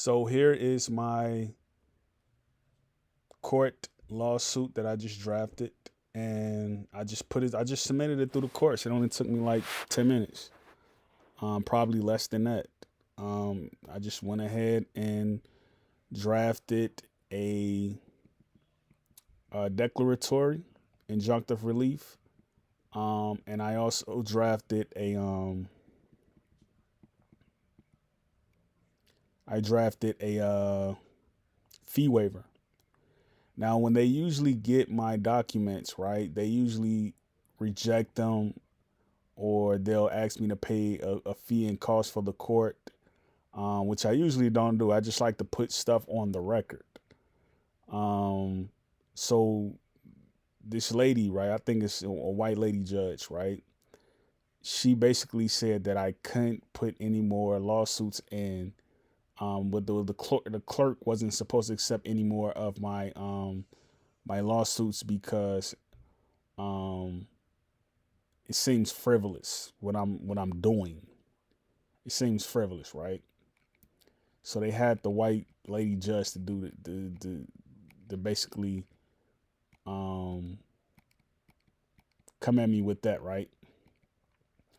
So here is my court lawsuit that I just drafted, and I just submitted it through the courts. It only took me like 10 minutes, probably less than that. I just went ahead and drafted a, declaratory injunctive relief, and I also drafted a fee waiver. Now, when they usually get my documents, right, they usually reject them or they'll ask me to pay a fee and cost for the court, which I usually don't do. I just like to put stuff on the record. Um, so this lady, right, I think it's a white lady judge, right? She basically said that I couldn't put any more lawsuits in. But the clerk wasn't supposed to accept any more of my lawsuits because um, it seems frivolous what I'm doing. It seems frivolous, right? So they had the white lady judge to do the basically um, come at me with that, right?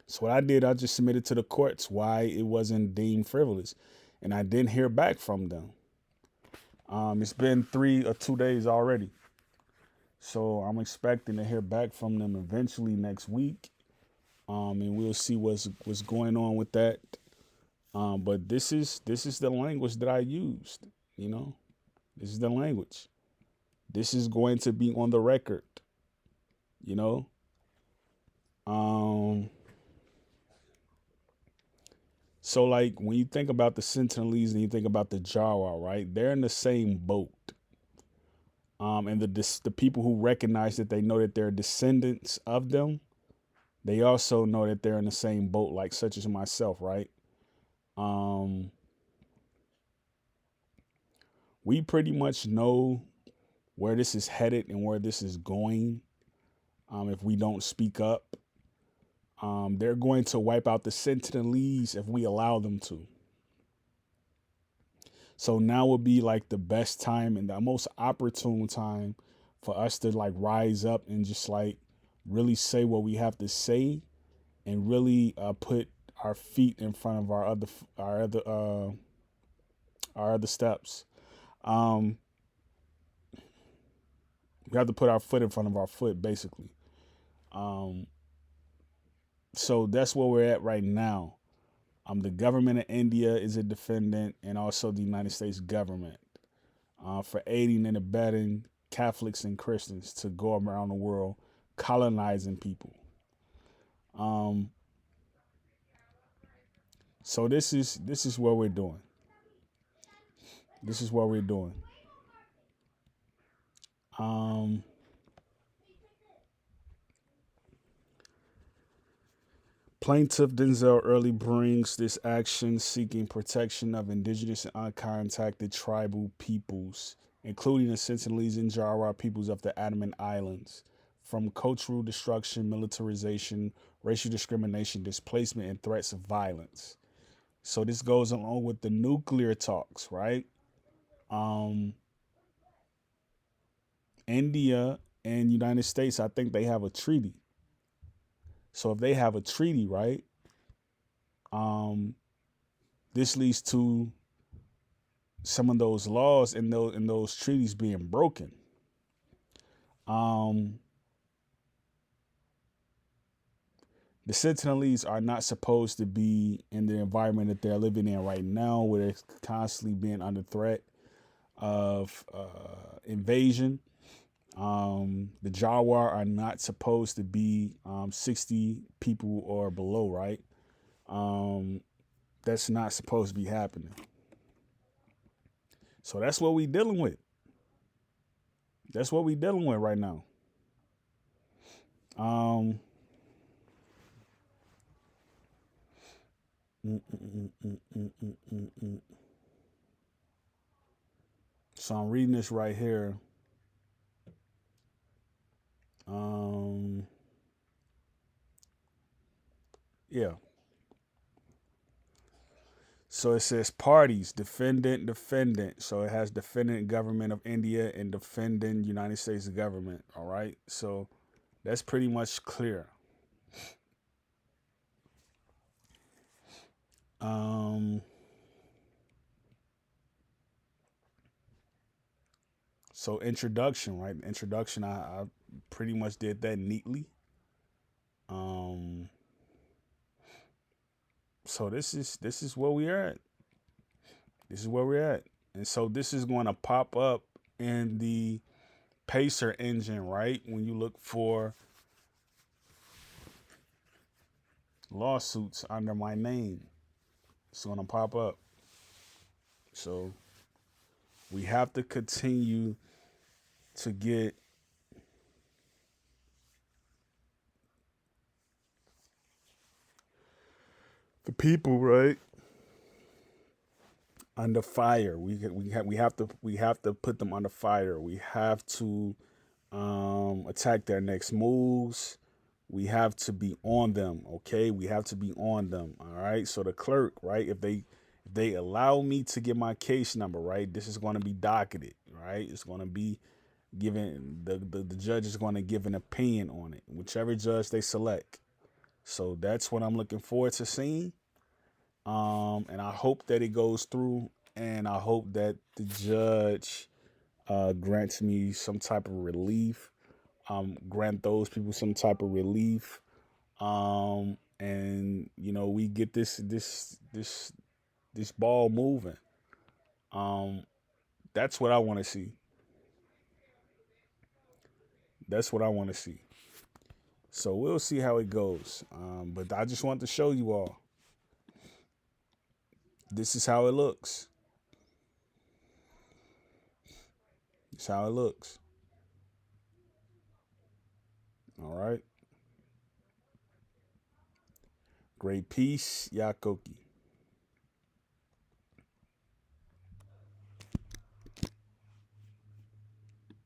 So what I did, I just submitted to the courts why it wasn't deemed frivolous, and I didn't hear back from them. It's been 3 or 2 days already, so I'm expecting to hear back from them eventually next week. And we'll see what's going on with that. But this is the language that I used. You know, this is the language. This is going to be on the record. You know, um, so like when you think about the Sentinelese and you think about the Jarawa, right? They're in the same boat. And the people who recognize that they know that they're descendants of them, they also know that they're in the same boat, like such as myself, right? Um, we pretty much know where this is headed and where this is going. If we don't speak up, they're going to wipe out the Sentinelese if we allow them to. So now would be like the best time and the most opportune time for us to like rise up and just like really say what we have to say and really put our feet in front of our other steps. Um, we have to put our foot in front of our foot, basically. Um, so that's where we're at right now. The government of India is a defendant, and also the United States government for aiding and abetting Catholics and Christians to go around the world colonizing people. Um, so this is what we're doing. This is what we're doing. Um, Plaintiff Denzel Early brings this action seeking protection of indigenous and uncontacted tribal peoples, including the Sentinelese and Jarawa peoples of the Andaman Islands, from cultural destruction, militarization, racial discrimination, displacement, and threats of violence. So this goes along with the nuclear talks, right? Um, India and United States, I think they have a treaty. So if they have a treaty, right, um, this leads to some of those laws and those treaties being broken. Um, the Sentinelese are not supposed to be in the environment that they're living in right now, where they're constantly being under threat of invasion. The Jaguar are not supposed to be 60 people or below, right? That's not supposed to be happening. So that's what we dealing with. That's what we dealing with right now. Um, mm, mm, mm, mm, mm, mm, mm. So I'm reading this right here. Um, yeah. So it says parties, defendant, defendant. So it has defendant government of India and defendant United States government. All right. So that's pretty much clear. Um, so introduction, right? Introduction, I pretty much did that neatly. Um, so this is where we are at. This is where we're at. And so this is going to pop up in the Pacer engine, right? When you look for lawsuits under my name, it's going to pop up. So we have to continue to get the people, right, under fire. We have to put them under fire. We have to attack their next moves. We have to be on them. Okay, we have to be on them. All right. So the clerk, right, if they allow me to get my case number, right, this is going to be docketed. Right, it's going to be given. The judge is going to give an opinion on it, whichever judge they select. So that's what I'm looking forward to seeing. And I hope that it goes through, and I hope that the judge grants me some type of relief. Grant those people some type of relief. And we get this ball moving. Um, that's what I want to see. That's what I want to see. So we'll see how it goes. But I just want to show you all. This is how it looks. This is how it looks. All right. Great peace, Yakoki.